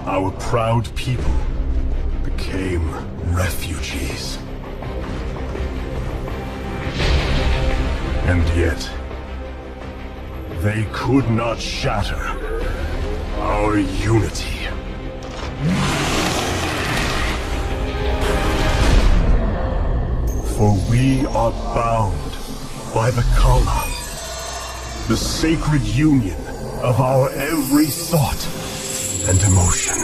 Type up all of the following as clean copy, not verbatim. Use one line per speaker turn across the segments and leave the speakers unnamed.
our proud people became refugees. And yet, they could not shatter our unity. For we are bound by the Khala, the sacred union of our every thought and emotion.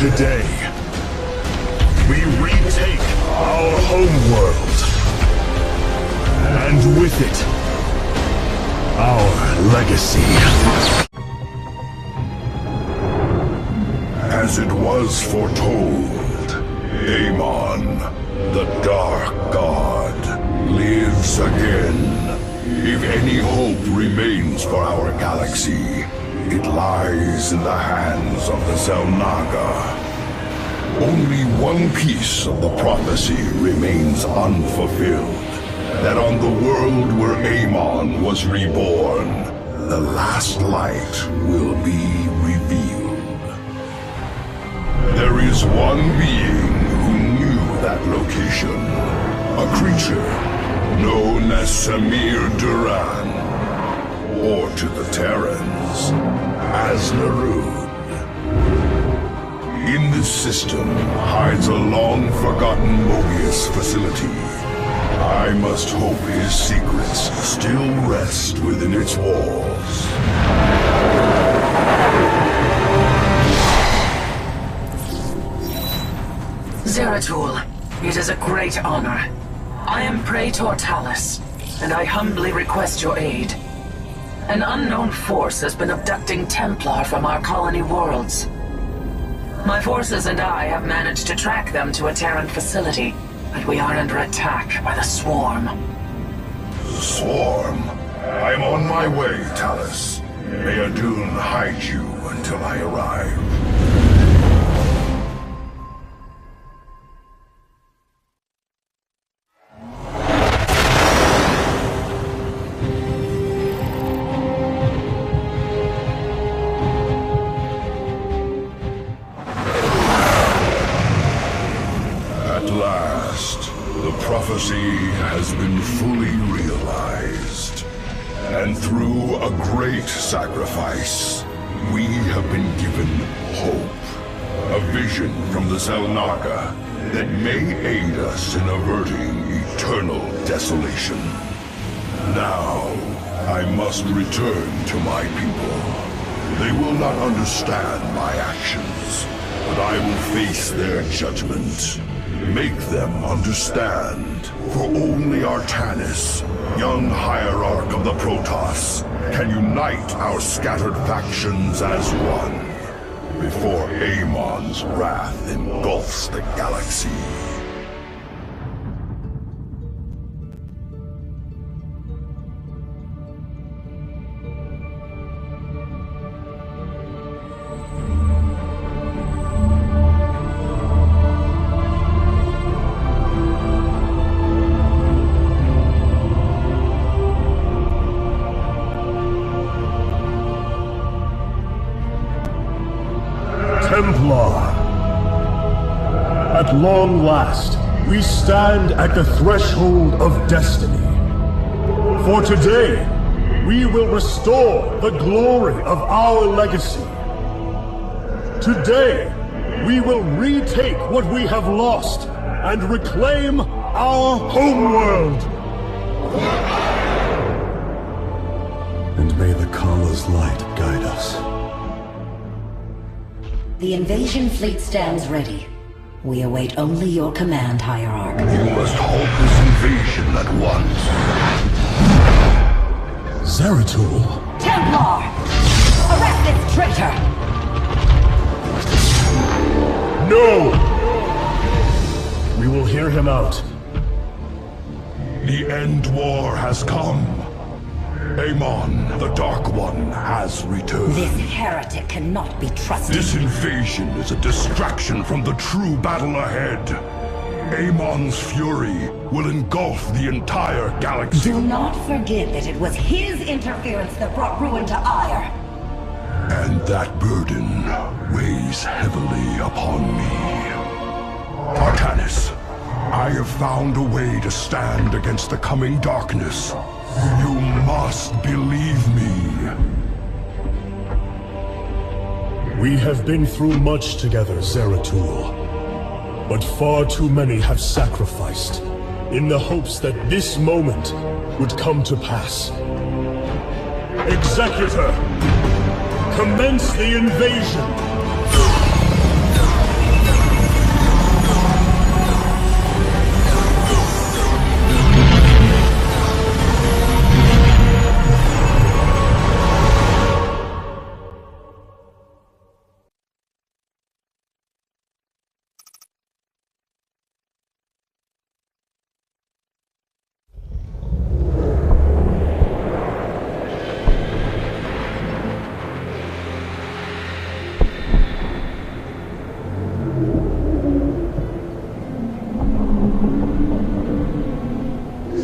Today, we retake our homeworld, and with it, our legacy.
As it was foretold, Amon, the Dark God, lives again. If any hope remains for our galaxy, it lies in the hands of the Xel'Naga. Only one piece of the prophecy remains unfulfilled. That on the world where Amon was reborn, the last light will be revealed. There is one being who knew that location. A creature known as Samir Duran, or to the Terrans, as Narud. In this system hides a long-forgotten Mobius facility. I must hope his secrets still rest within its walls.
Zeratul, it is a great honor. I am Praetor Talus, and I humbly request your aid. An unknown force has been abducting Templar from our colony worlds. My forces and I have managed to track them to a Terran facility, but we are under attack by the Swarm.
Swarm? I'm on my way, Talus. May Adun hide you until I arrive. Prophecy has been fully realized, and through a great sacrifice, we have been given hope. A vision from the Xel'Naga that may aid us in averting eternal desolation. Now, I must return to my people. They will not understand my actions, but I will face their judgment. Make them understand, for only Artanis, young hierarch of the Protoss, can unite our scattered factions as one, before Amon's wrath engulfs the galaxy.
Templar. At long last, we stand at the threshold of destiny. For today, we will restore the glory of our legacy. Today, we will retake what we have lost and reclaim our homeworld. And may the Kala's light guide us.
The invasion fleet stands ready. We await only your command, Hierarch.
You must halt this invasion at once.
Zeratul?
Templar! Arrest this traitor!
No! We will hear him out.
The End War has come. Amon, the Dark One, has returned.
This heretic cannot be trusted.
This invasion is a distraction from the true battle ahead. Amon's fury will engulf the entire galaxy.
Do not forget that it was his interference that brought ruin to Ire.
And that burden weighs heavily upon me. Artanis, I have found a way to stand against the coming darkness. You must believe me.
We have been through much together, Zeratul. But far too many have sacrificed, in the hopes that this moment would come to pass. Executor! Commence the invasion!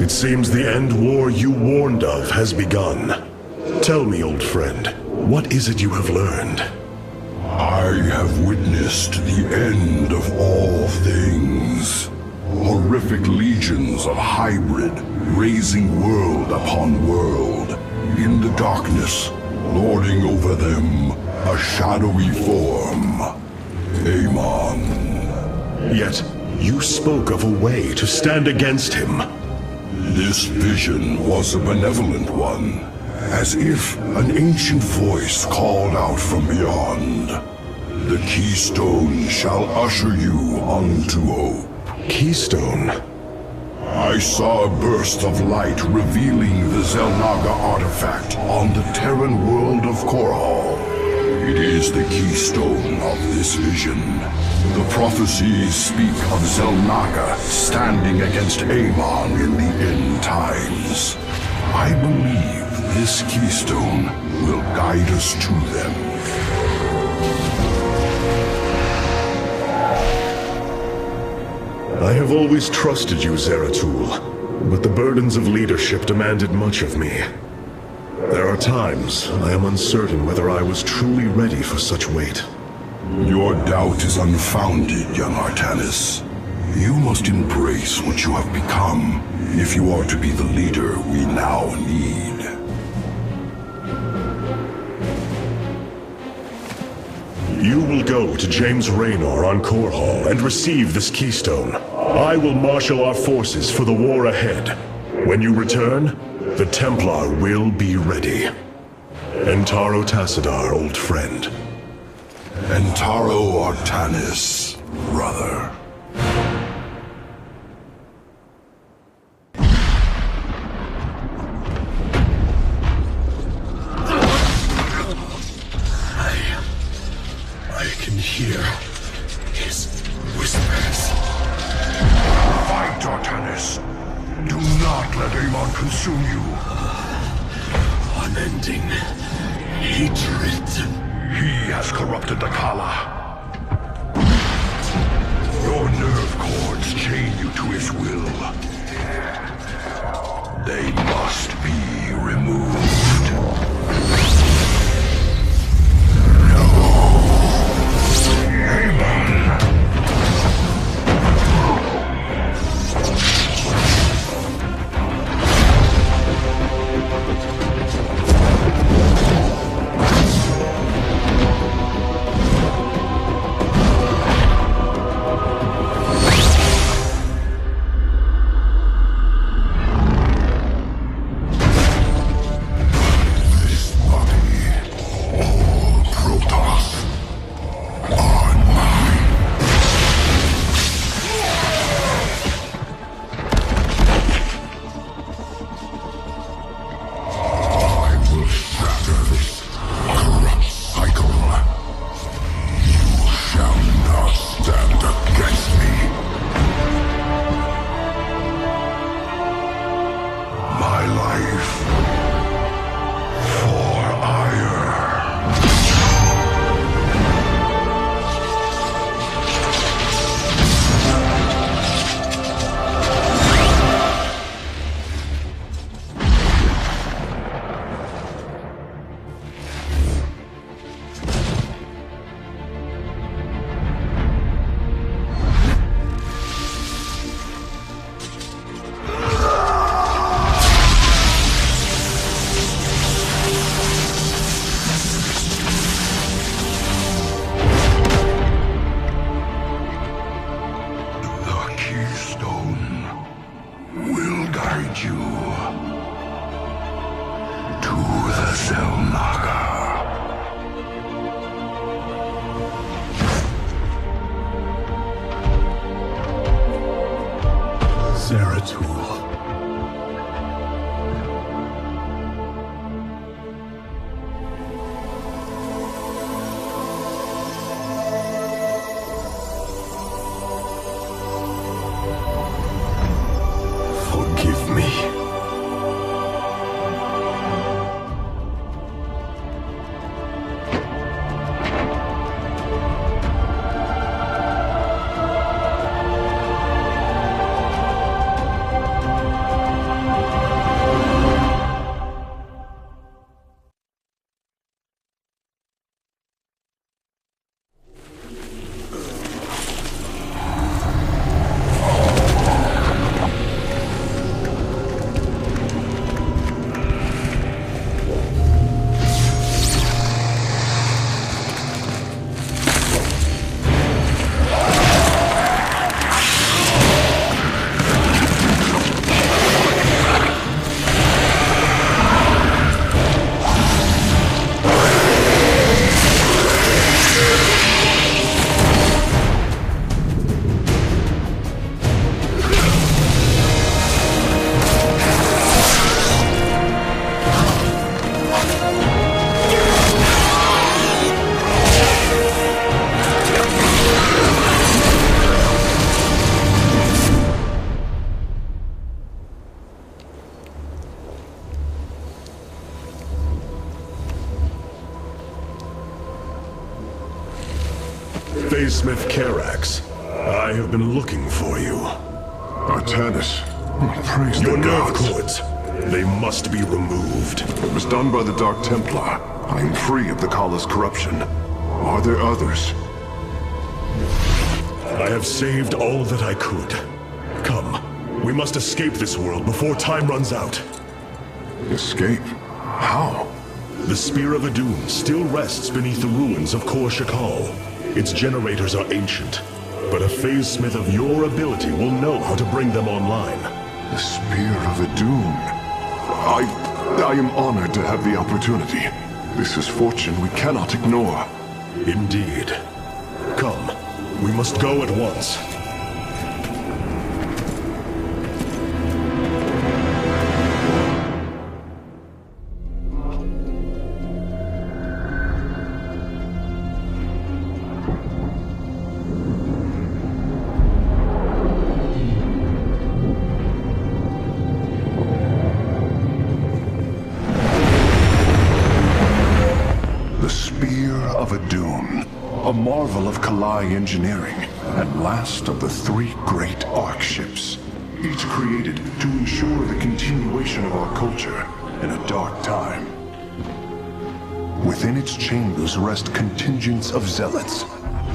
It seems the end war you warned of has begun. Tell me, old friend, what is it you have learned?
I have witnessed the end of all things. Horrific legions of hybrid, raising world upon world. In the darkness, lording over them, a shadowy form. Amon.
Yet, you spoke of a way to stand against him.
This vision was a benevolent one, as if an ancient voice called out from beyond. The Keystone shall usher you unto hope.
Keystone?
I saw a burst of light revealing the Xel'Naga artifact on the Terran world of Korhal. It is the keystone of this vision. The prophecies speak of Xel'Naga standing against Amon in the end times. I believe this keystone will guide us to them.
I have always trusted you, Zeratul, but the burdens of leadership demanded much of me. There are times I am uncertain whether I was truly ready for such weight.
Your doubt is unfounded, young Artanis. You must embrace what you have become, if you are to be the leader we now need.
You will go to James Raynor on Korhal and receive this keystone. I will marshal our forces for the war ahead. When you return, the Templar will be ready. Entaro Tassadar, old friend.
Entaro Artanis, brother. consume you.
Unending hatred.
He has corrupted the Kala. Your nerve cords chain you to his will. They must be removed.
Zeratul. Forgive me.
Smith Karax, I have been looking for you.
Artanis, praise
Your
the
nerve
gods.
cords, they must be removed.
It was done by the Dark Templar. I am free of the Kala's corruption. Are there others?
I have saved all that I could. Come, we must escape this world before time runs out.
Escape? How?
The Spear of Adun still rests beneath the ruins of Kor Shakal. Its generators are ancient, but a phase smith of your ability will know how to bring them online.
The Spear of Adun. I am honored to have the opportunity. This is fortune we cannot ignore.
Indeed. Come, we must go at once.
Adun, a marvel of Kalai engineering, and last of the 3 great Ark ships, each created to ensure the continuation of our culture in a dark time. Within its chambers rest contingents of zealots,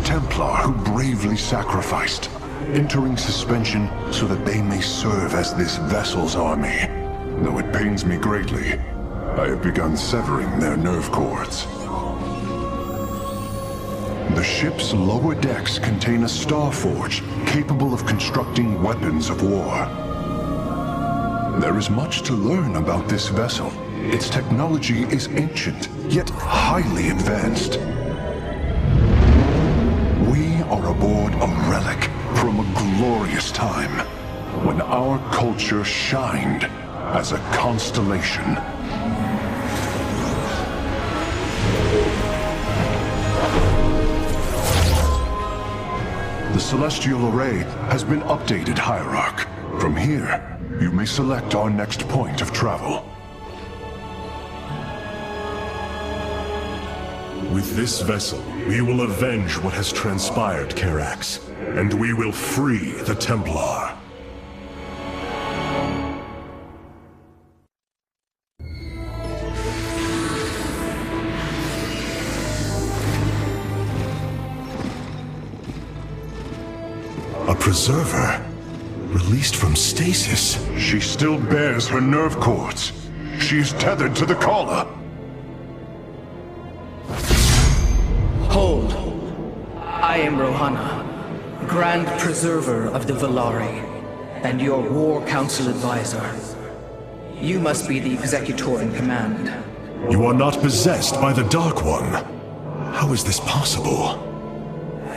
Templar who bravely sacrificed, entering suspension so that they may serve as this vessel's army. Though it pains me greatly, I have begun severing their nerve cords. The ship's lower decks contain a Starforge capable of constructing weapons of war. There is much to learn about this vessel. Its technology is ancient, yet highly advanced. We are aboard a relic from a glorious time, when our culture shined as a constellation. The Celestial Array has been updated, Hierarch. From here, you may select our next point of travel.
With this vessel, we will avenge what has transpired, Karax, and we will free the Templar. A preserver? Released from stasis?
She still bears her nerve cords. She is tethered to the collar.
Hold. I am Rohana, Grand Preserver of the Valari, and your War Council advisor. You must be the Executor in command.
You are not possessed by the Dark One. How is this possible?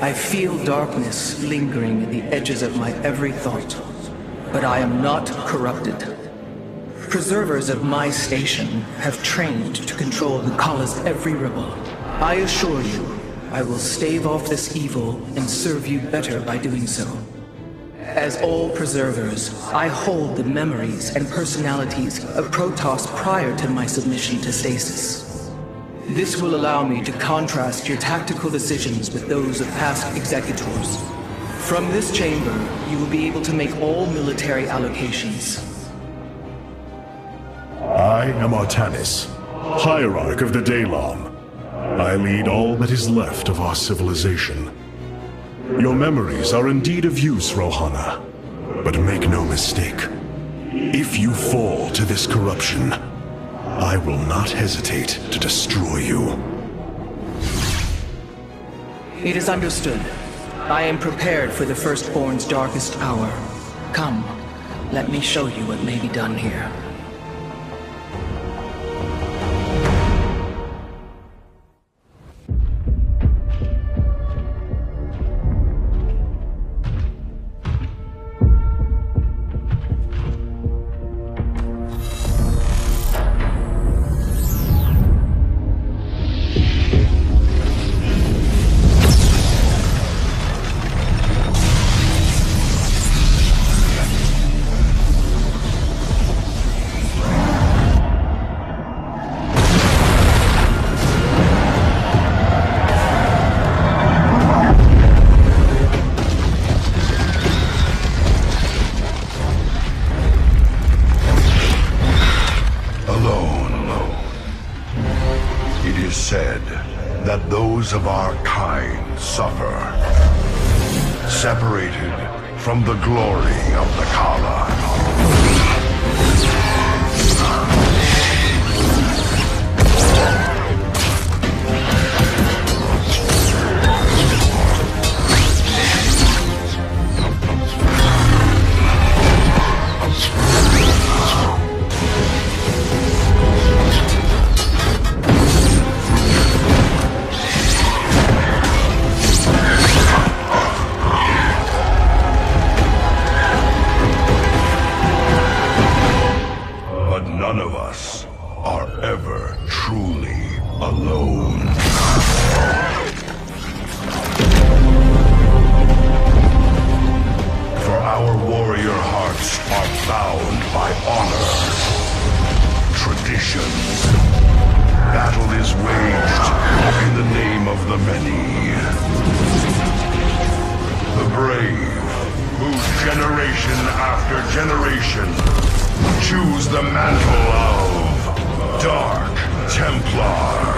I feel darkness lingering at the edges of my every thought, but I am not corrupted. Preservers of my station have trained to control the Kala's every rebel. I assure you, I will stave off this evil and serve you better by doing so. As all preservers, I hold the memories and personalities of Protoss prior to my submission to stasis. This will allow me to contrast your tactical decisions with those of past executors. From this chamber, you will be able to make all military allocations.
I am Artanis, Hierarch of the Daylom. I lead all that is left of our civilization. Your memories are indeed of use, Rohana. But make no mistake. If you fall to this corruption, I will not hesitate to destroy you.
It is understood. I am prepared for the Firstborn's darkest hour. Come, let me show you what may be done here.
Of our kind suffer, separated from the glory of the Kala. None of us are ever truly alone. For our warrior hearts are bound by honor, tradition. Battle is waged in the name of the Choose the mantle of Dark Templar.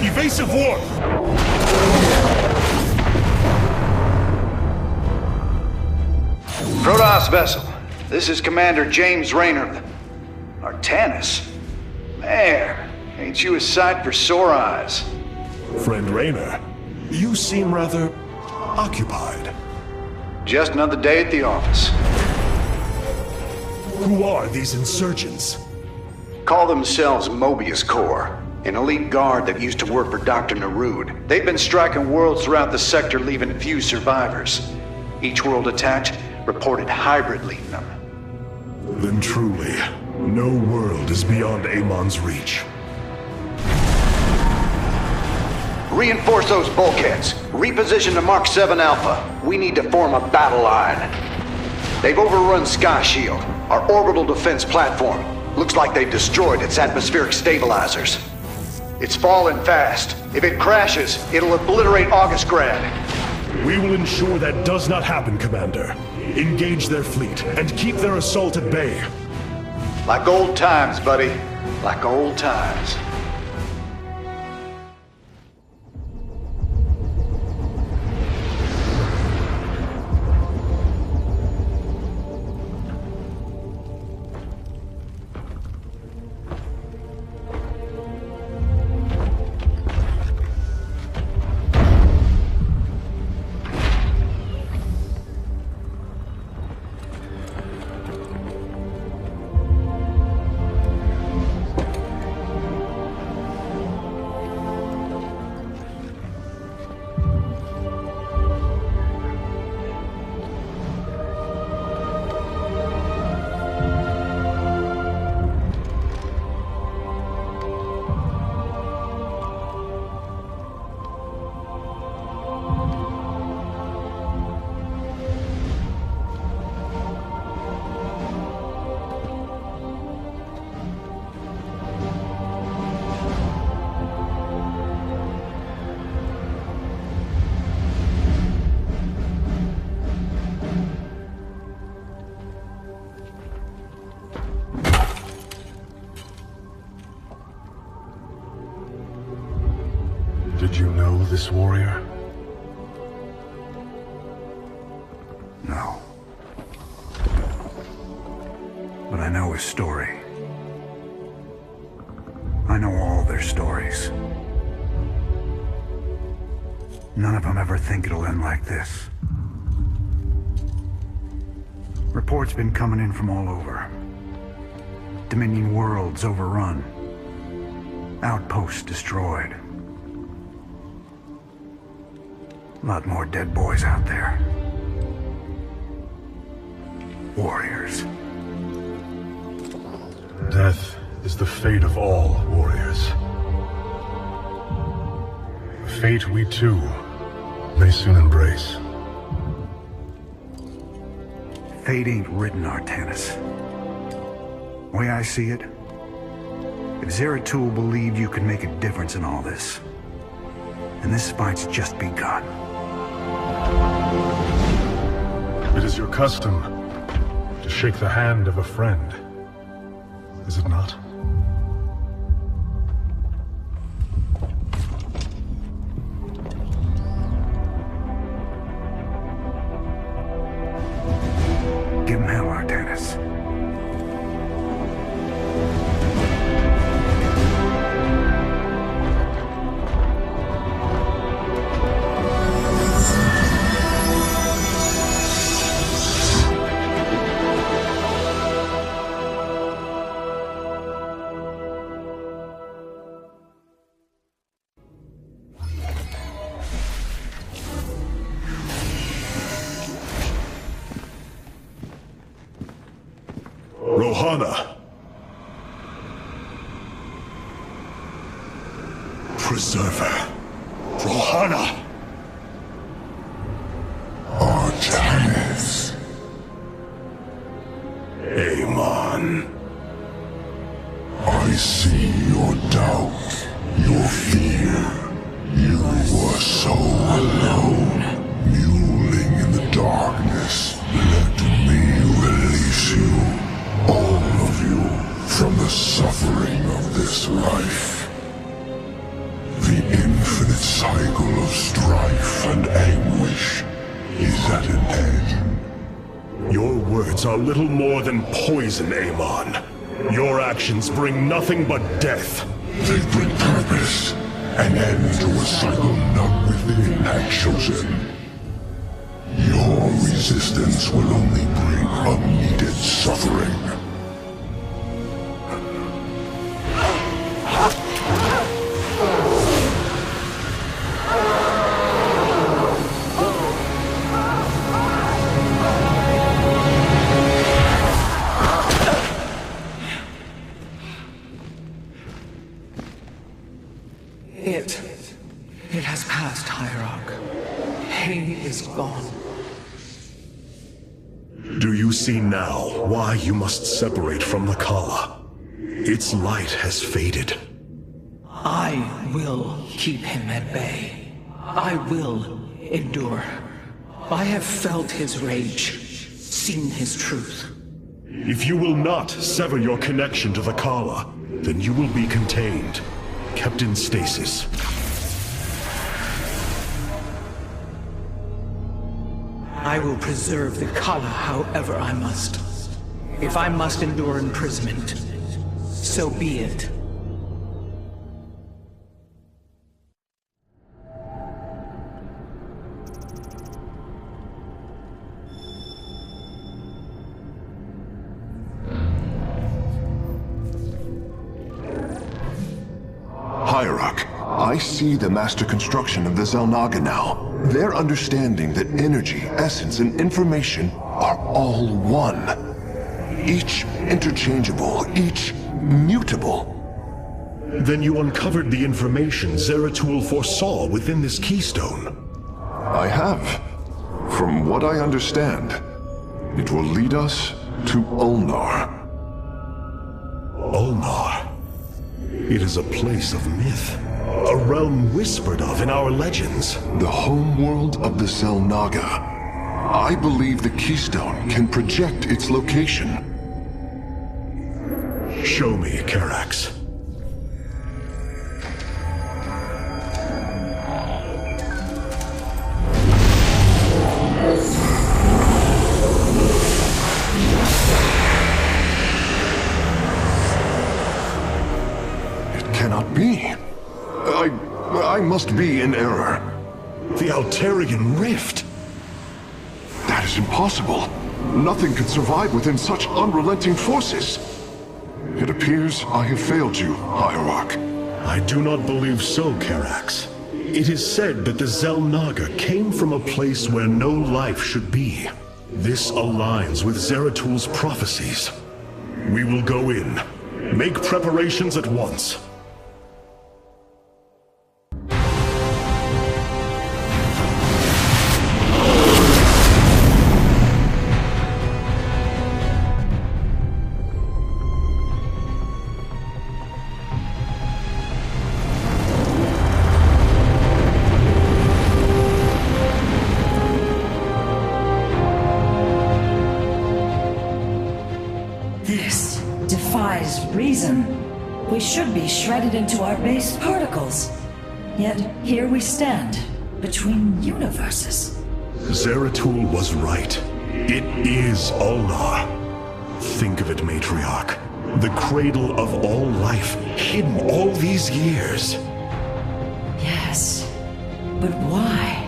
Evasive warp!
Protoss vessel, this is Commander James Raynor. Artanis? Man, ain't you a sight for sore eyes?
Friend Raynor, you seem rather occupied.
Just another day at the office.
Who are these insurgents?
Call themselves Mobius Corps, an elite guard that used to work for Dr. Narud. They've been striking worlds throughout the sector, leaving few survivors. Each world attacked reported hybrid leading them.
Then truly, no world is beyond Amon's reach.
Reinforce those bulkheads. Reposition to Mark 7 Alpha. We need to form a battle line. They've overrun Sky Shield, our orbital defense platform. Looks like they've destroyed its atmospheric stabilizers. It's falling fast. If it crashes, it'll obliterate August Grad.
We will ensure that does not happen, Commander. Engage their fleet and keep their assault at bay.
Like old times, buddy. Like old times.
Did you know this warrior?
No. But I know his story. I know all their stories. None of them ever think it'll end like this. Reports been coming in from all over. Dominion worlds overrun. Outposts destroyed. A lot more dead boys out there. Warriors.
Death is the fate of all warriors. A fate we too may soon embrace.
Fate ain't written, Artanis. Way I see it, if Zeratul believed you could make a difference in all this, and this fight's just begun.
It is your custom to shake the hand of a friend, is it not?
Give him hell, Artanis.
Johanna! Preserver! Johanna!
Artanis.
Amon.
I see your doubt, your fear. You were so alone, mewling in the darkness. Let me release you, all of you, from the suffering of this life. The infinite cycle of strife and anguish is at an end.
Your words are little more than poison, Amon. Your actions bring nothing but death.
They bring purpose, an end to a cycle not within had chosen. Your resistance will only bring unneeded suffering.
It has passed, Hierarch. He is gone.
Do you see now why you must separate from the Kala? Its light has faded.
I will keep him at bay. I will endure. I have felt his rage, seen his truth.
If you will not sever your connection to the Kala, then you will be contained, kept in stasis.
I will preserve the Kala however I must. If I must endure imprisonment, so be it.
Hierarch, I see the master construction of the Xel'Naga now. Their understanding that energy, essence, and information are all one. Each interchangeable, each mutable.
Then you uncovered the information Zeratul foresaw within this keystone.
I have. From what I understand, it will lead us to Ulnar.
Ulnar. It is a place of myth. A realm whispered of in our legends.
The homeworld of the Xel'Naga. I believe the keystone can project its location.
Show me, Karax.
It cannot be. I must be in error.
The Altarian Rift.
That is impossible. Nothing could survive within such unrelenting forces. It appears I have failed you, Hierarch.
I do not believe so, Karax. It is said that the Xel'Naga came from a place where no life should be. This aligns with Zeratul's prophecies. We will go in. Make preparations at once.
This defies reason. We should be shredded into our base particles. Yet here we stand, between universes.
Zeratul was right. It is Ulnar. Think of it, Matriarch. The cradle of all life, hidden all these years.
Yes, but why?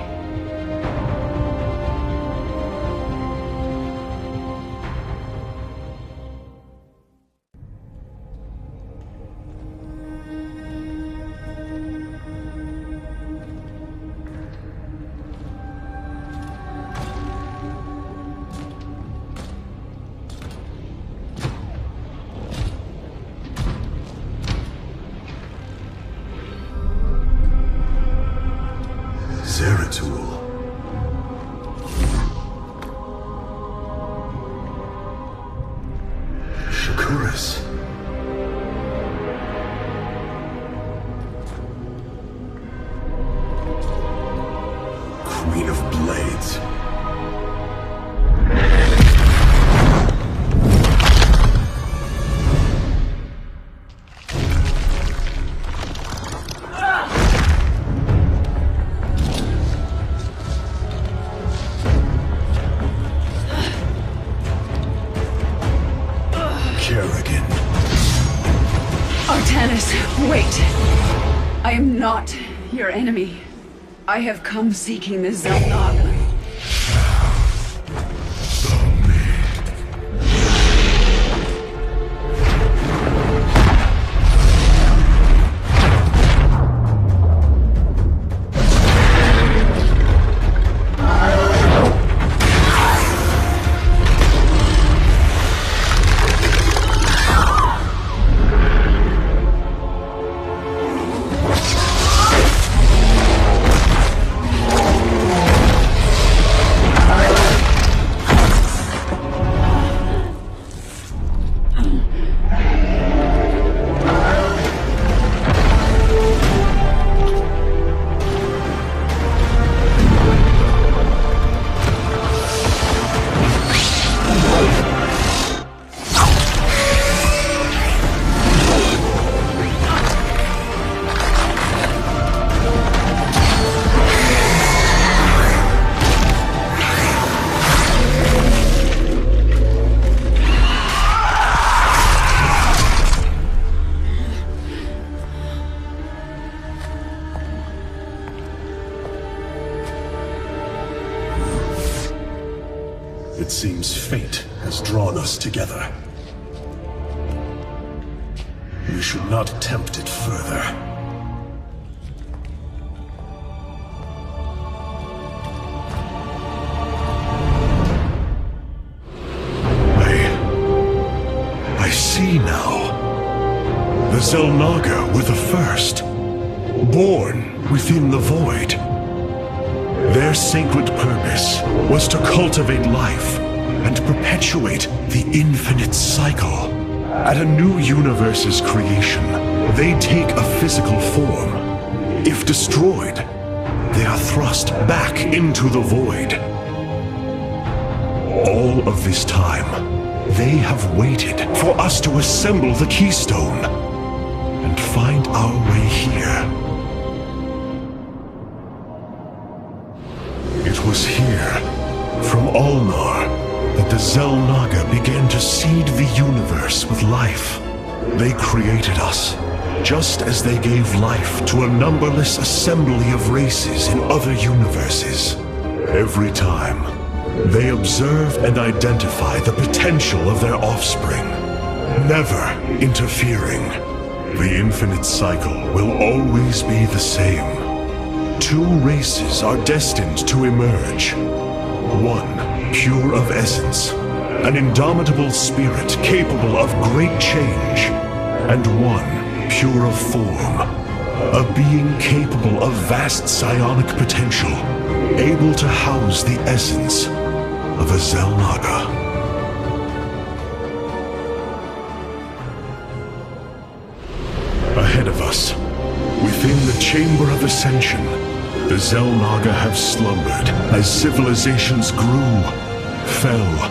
Wait. I am not your enemy. I have come seeking the Xel'Naga.
It seems fate has drawn us together. We should not attempt it further. I see now. The Xel'Naga were the first, born within the void. Their sacred purpose was to cultivate life and perpetuate the infinite cycle. At a new universe's creation, they take a physical form. If destroyed, they are thrust back into the void. All of this time, they have waited for us to assemble the Keystone and find our way here. It was here, from Ulnar, that the Xel'Naga began to seed the universe with life. They created us, just as they gave life to a numberless assembly of races in other universes. Every time, they observe and identify the potential of their offspring, never interfering. The infinite cycle will always be the same. Two races are destined to emerge. One, pure of essence, an indomitable spirit capable of great change. And one, pure of form, a being capable of vast psionic potential, able to house the essence of a Xel'Naga. Ahead of us, within the Chamber of Ascension, the Xel'Naga have slumbered as civilizations grew, fell,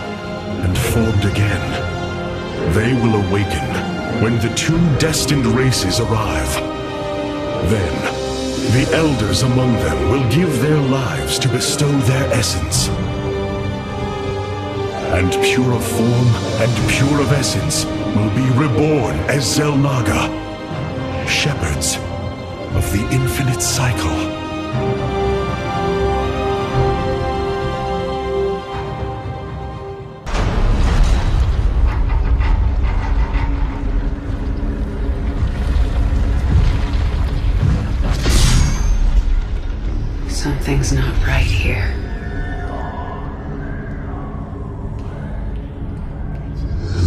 and formed again. They will awaken when the two destined races arrive. Then, the elders among them will give their lives to bestow their essence. And pure of form and pure of essence will be reborn as Xel'Naga, shepherds of the infinite cycle.
Something's not right here.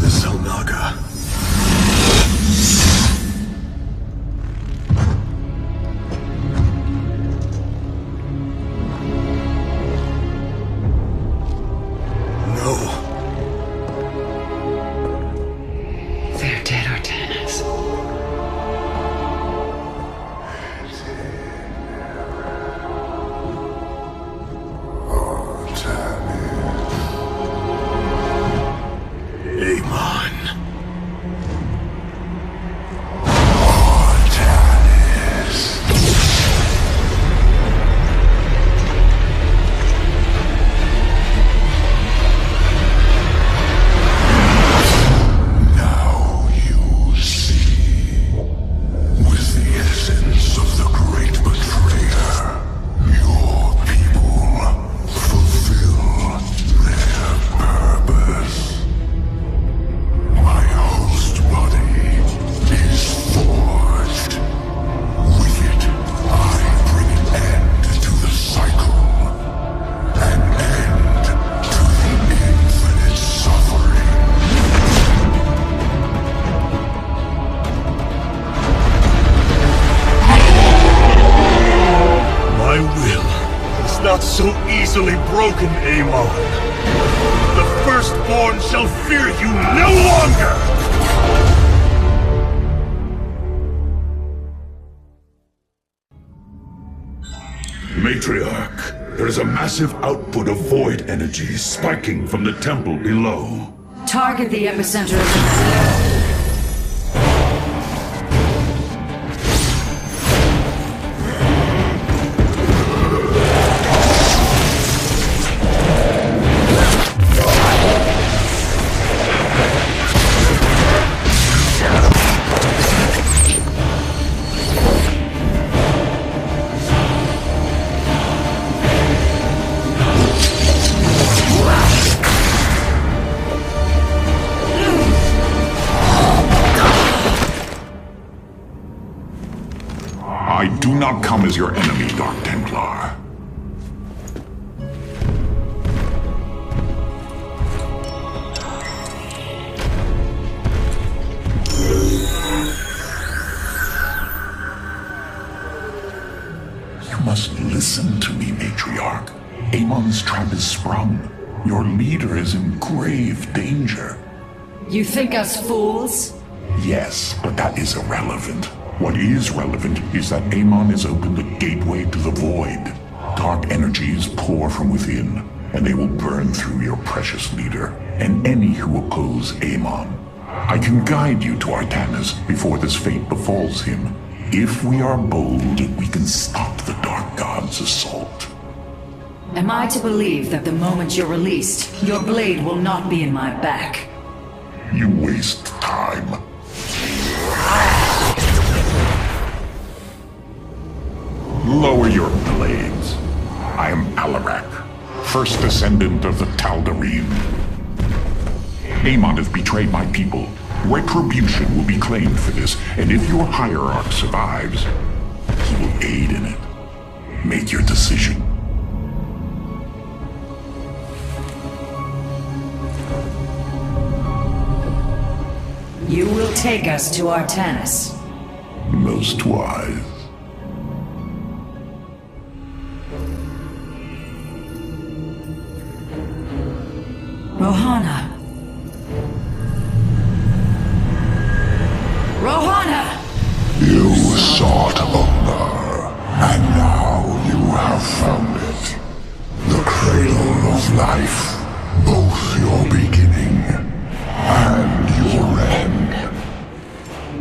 The Xel'Naga. easily broken, Amon. The Firstborn shall fear you no longer!
Matriarch, there is a massive output of void energy spiking from the temple below.
Target the epicenter of the...
I do not come as your enemy, Dark Templar. You must listen to me, Matriarch. Amon's trap is sprung. Your leader is in grave danger.
You think us fools?
Yes, but that is irrelevant. What is relevant is that Amon has opened a gateway to the void. Dark energies pour from within, and they will burn through your precious leader, and any who oppose Amon. I can guide you to Artanis before this fate befalls him. If we are bold, we can stop the Dark God's assault.
Am I to believe that the moment you're released, your blade will not be in my back?
You waste time. Lower your blades. I am Alarak, first descendant of the Tal'Darim. Amon has betrayed my people. Retribution will be claimed for this, and if your hierarch survives, he will aid in it. Make your decision.
You will take us to Artanis.
Most wise.
Rohana. Rohana!
You sought honor, and now you have found it. The cradle of life, both your beginning and your end.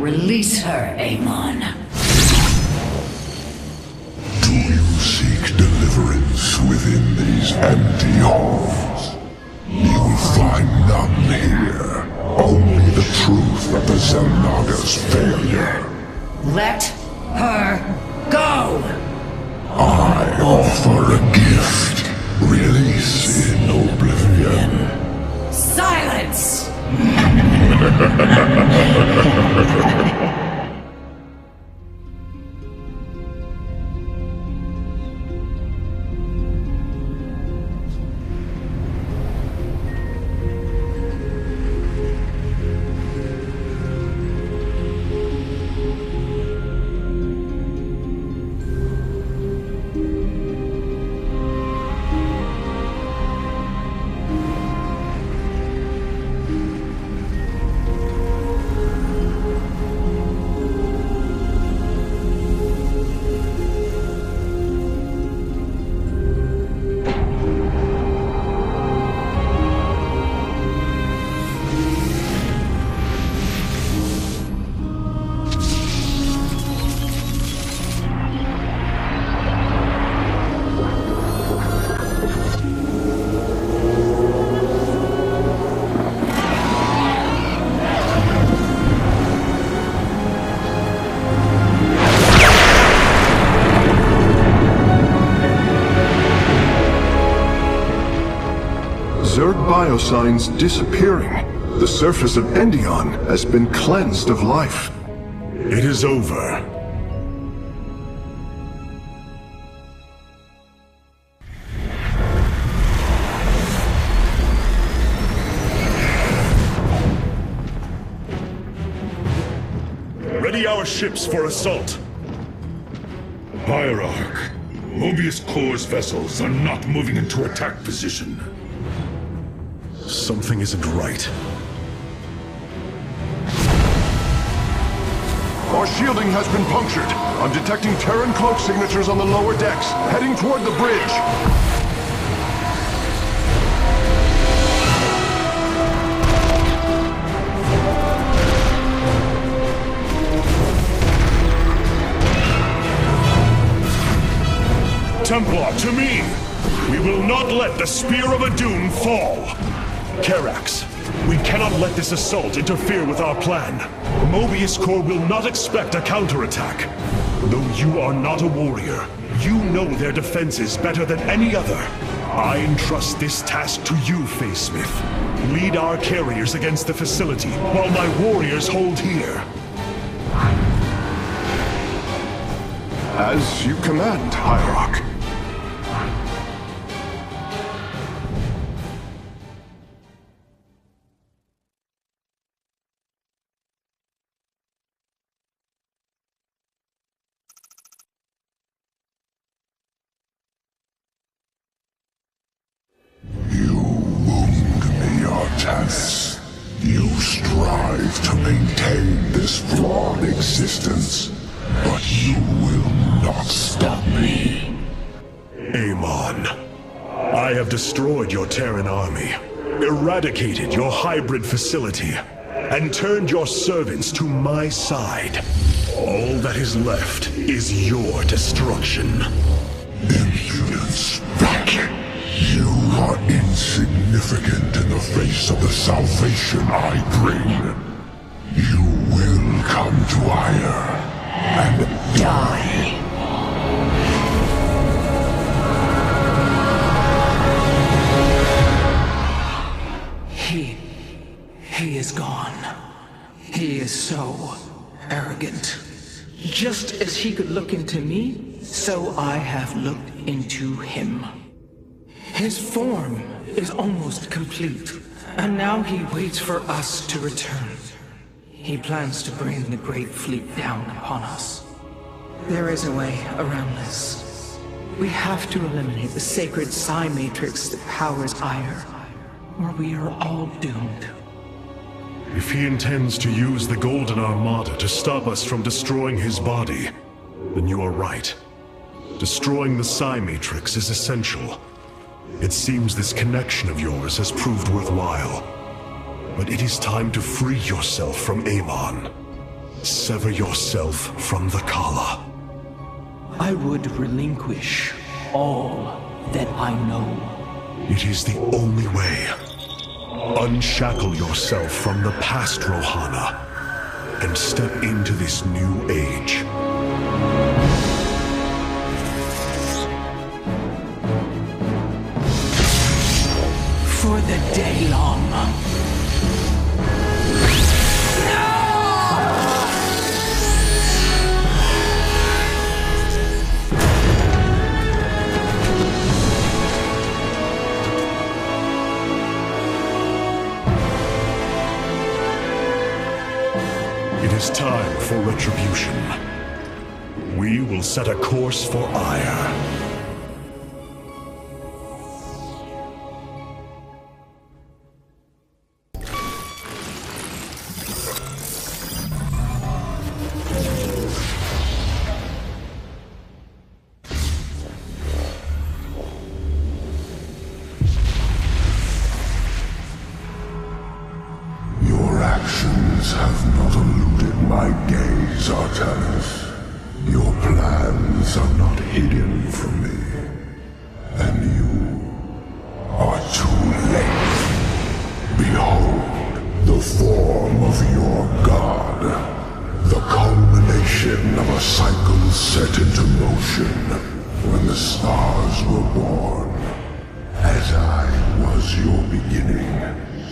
Release her, Amon.
Do you seek deliverance within these empty halls? You will find none here. Only the truth of the Xel'Naga's failure.
Let her go!
I offer a gift. Release in oblivion.
Silence!
Zerg biosigns disappearing. The surface of Endion has been cleansed of life.
It is over. Ready our ships for assault.
Hierarch, Mobius Core's vessels are not moving into attack position.
Something isn't right.
Our shielding has been punctured. I'm detecting Terran cloak signatures on the lower decks, heading toward the bridge.
Templar, to me! We will not let the Spear of Adun fall! Karax, we cannot let this assault interfere with our plan. Mobius Core will not expect a counterattack. Though you are not a warrior, you know their defenses better than any other. I entrust this task to you, Facesmith. Lead our carriers against the facility, while my warriors hold here.
As you command, Hierarch.
Artanis, you strive to maintain this flawed existence, but you will not stop me.
Amon, I have destroyed your Terran army, eradicated your hybrid facility, and turned your servants to my side. All that is left is your destruction.
Impudence, Vac! You are insignificant in the face of the salvation I bring. You will come to Ire and die.
He is gone. He is so arrogant. Just as he could look into me, so I have looked into him. His form is almost complete, and now he waits for us to return. He plans to bring the Great Fleet down upon us. There is a way around this. We have to eliminate the sacred Psi Matrix that powers Ire, or we are all doomed.
If he intends to use the Golden Armada to stop us from destroying his body, then you are right. Destroying the Psi Matrix is essential. It seems this connection of yours has proved worthwhile. But it is time to free yourself from Amon. Sever yourself from the Khala.
I would relinquish all that I know.
It is the only way. Unshackle yourself from the past, Rohana, and step into this new age.
For the Daylong.
It is time for retribution. We will set a course for Ire.
Your actions have not eluded my gaze, Artanis. Your plans are not hidden from me. And you are too late. Behold, the form of your god. The culmination of a cycle set into motion when the stars were born. As I was your beginning,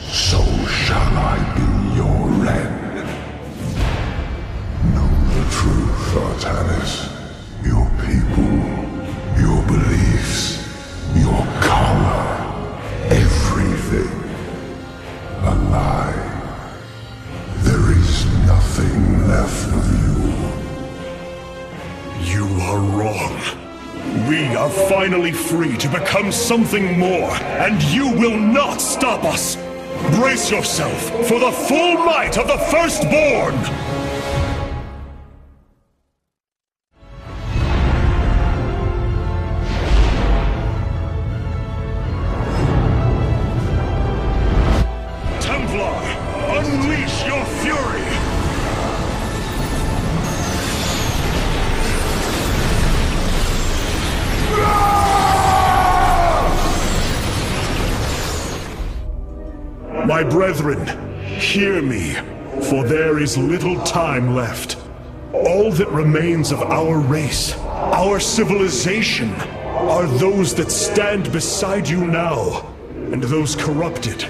so shall I be your end. Know the truth, Artanis. Your people, your beliefs, your color, everything. A lie. There is nothing left of you.
You are wrong. We finally free to become something more, and you will not stop us! Brace yourself for the full might of the Firstborn! Templar, unleash your fury! My brethren, hear me, for there is little time left. All that remains of our race, our civilization, are those that stand beside you now, and those corrupted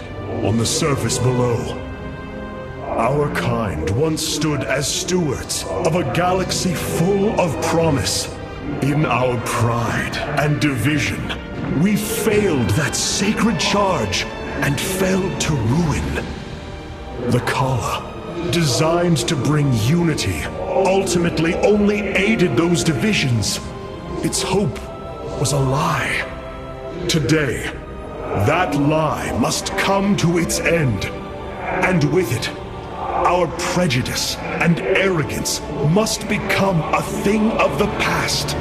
on the surface below. Our kind once stood as stewards of a galaxy full of promise. In our pride and division, we failed that sacred charge and fell to ruin. The Khala, designed to bring unity, ultimately only aided those divisions. Its hope was a lie. Today, that lie must come to its end. And with it, our prejudice and arrogance must become a thing of the past.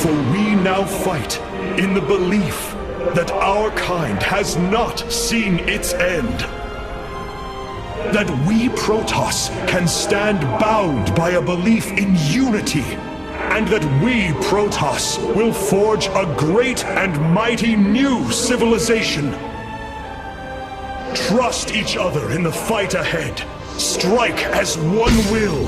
For we now fight in the belief that our kind has not seen its end. That we Protoss can stand bound by a belief in unity, and that we Protoss will forge a great and mighty new civilization. Trust each other in the fight ahead. Strike as one will.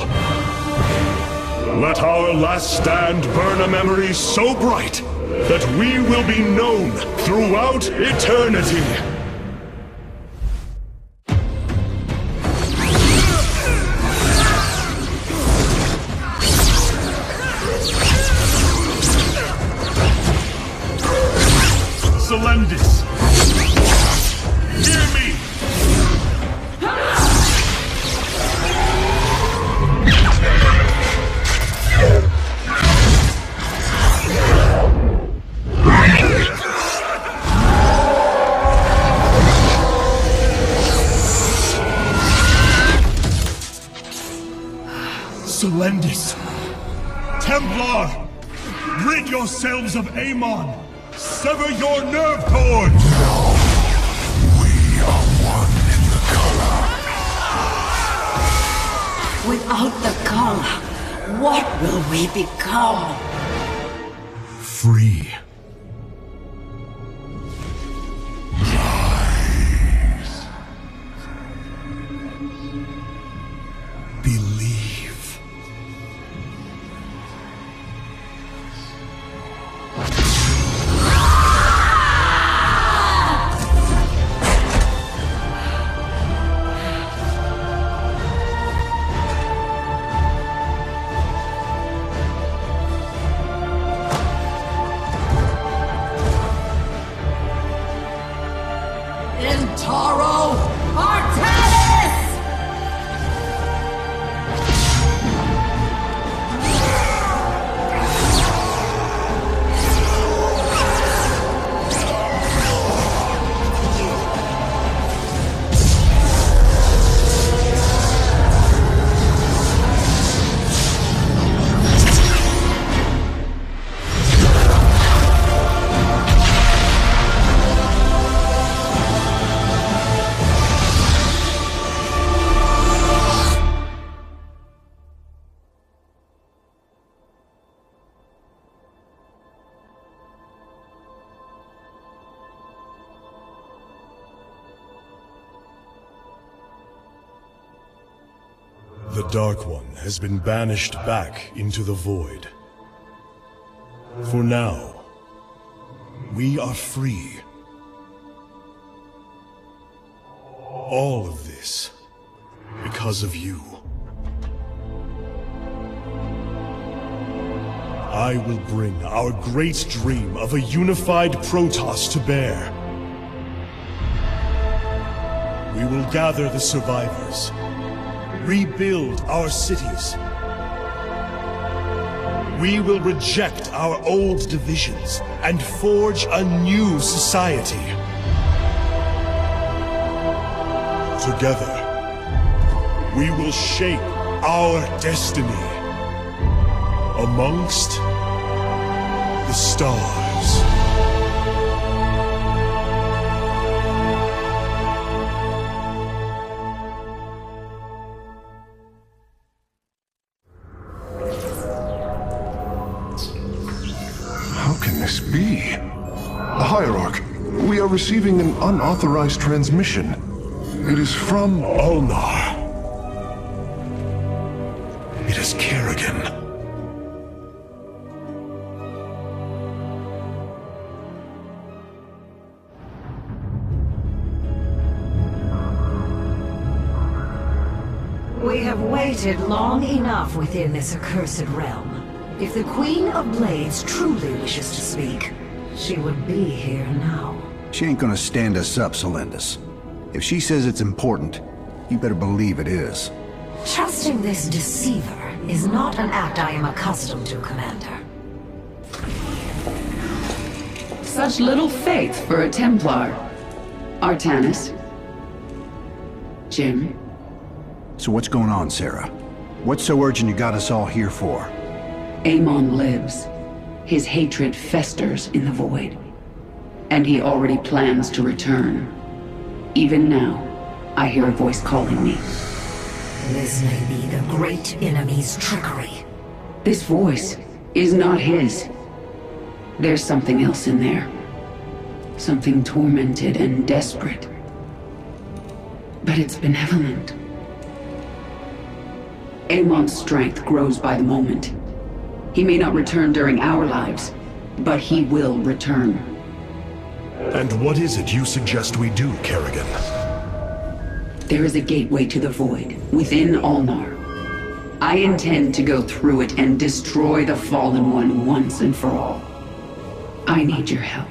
Let our last stand burn a memory so bright that we will be known throughout eternity. Selendis! Hear me! Selendis! Templar! Rid yourselves of Amon! Sever your nerve cords!
We are one in the Khala.
Without the Khala, what will we become?
Free.
Rise.
Believe.
Intaro Artanis!
The Dark One has been banished back into the Void. For now, we are free. All of this because of you. I will bring our great dream of a unified Protoss to bear. We will gather the survivors, rebuild our cities. We will reject our old divisions
and forge a new society. Together, we will shape our destiny amongst the stars.
How can this be? Hierarch, we are receiving an unauthorized transmission. It is from
Ulnar. It is Kerrigan.
We have waited long enough within this accursed realm. If the Queen of Blades truly wishes to speak, she would be here now.
She ain't gonna stand us up, Celendis. If she says it's important, you better believe it is.
Trusting this deceiver is not an act I am accustomed to, Commander.
Such little faith for a Templar. Artanis. Jim.
So what's going on, Sarah? What's so urgent you got us all here for?
Amon lives. His hatred festers in the void. And he already plans to return. Even now, I hear a voice calling me.
This may be the great enemy's trickery.
This voice is not his. There's something else in there. Something tormented and desperate. But it's benevolent. Amon's strength grows by the moment. He may not return during our lives, but he will return.
And what is it you suggest we do, Kerrigan?
There is a gateway to the void, within Ulnar. I intend to go through it and destroy the Fallen One once and for all. I need your help.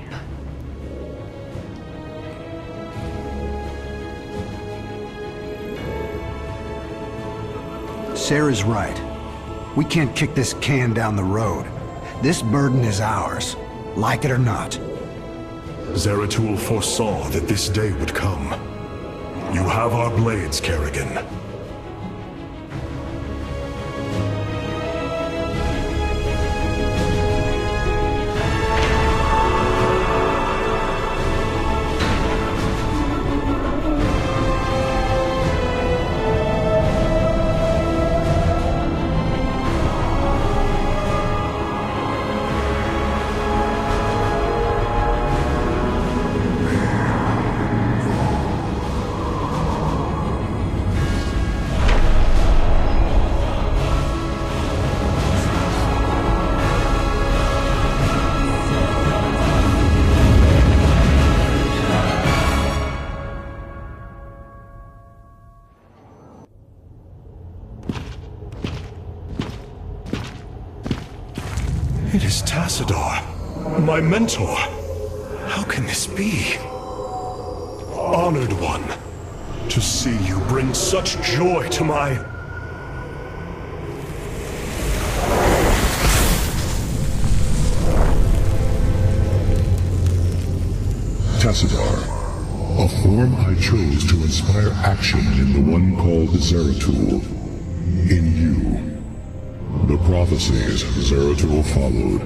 Sarah's right. We can't kick this can down the road. This burden is ours, like it or not.
Zeratul foresaw that this day would come. You have our blades, Kerrigan. It is Tassadar, my mentor. How can this be? Honored one, to see you bring such joy to my...
Tassadar, a form I chose to inspire action in the one called Zeratul. In you. The prophecies Zeratul followed,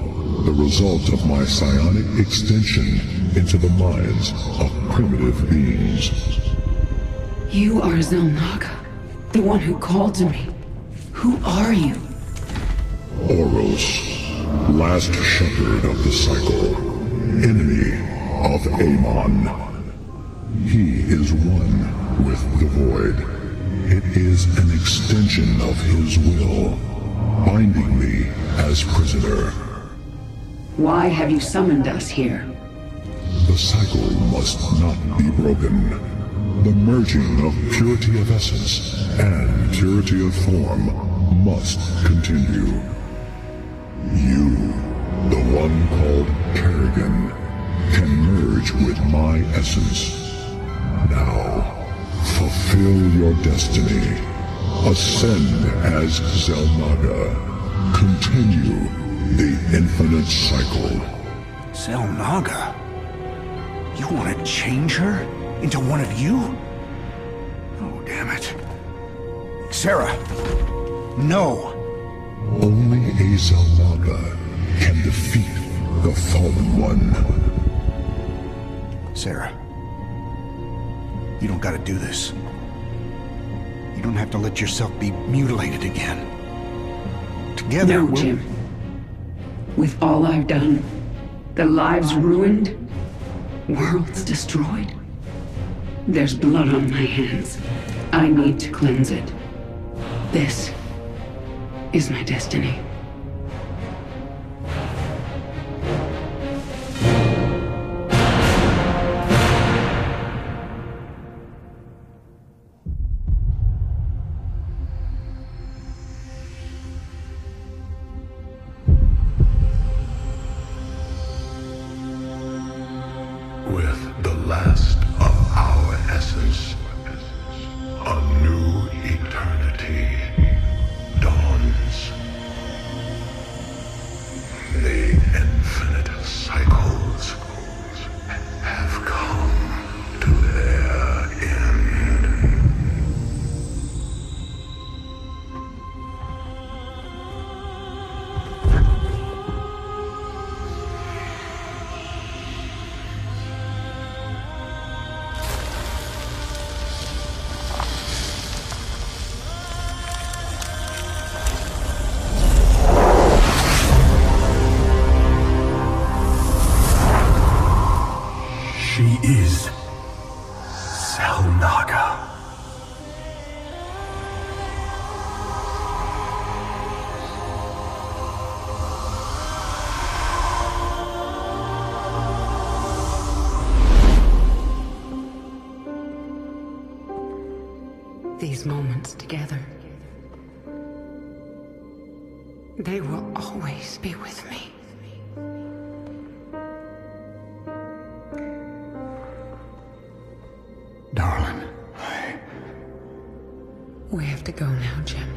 the result of my psionic extension into the minds of primitive beings.
You are Xel'Naga, the one who called to me. Who are you?
Oros, last shepherd of the cycle, enemy of Amon. He is one with the void. It is an extension of his will, binding me as prisoner.
Why have you summoned us here?
The cycle must not be broken. The merging of purity of essence and purity of form must continue. You, the one called Kerrigan, can merge with my essence. Now, fulfill your destiny. Ascend as Xel'Naga. Continue the infinite cycle.
Xel'Naga? You want to change her into one of you? Oh, damn it. Sarah! No!
Only a Xel'Naga can defeat the Fallen One.
Sarah. You don't gotta do this. You don't have to let yourself be mutilated again. Together,
No, Jim. With all I've done, the lives ruined, worlds destroyed, there's blood on my hands. I need to cleanse it. This is my destiny.
With the last of our essence, a new eternity dawns. The infinite cycles have come to their end.
She is Xel'Naga.
These moments together, they will always be with me.
Darling.
We have to go now, Jim.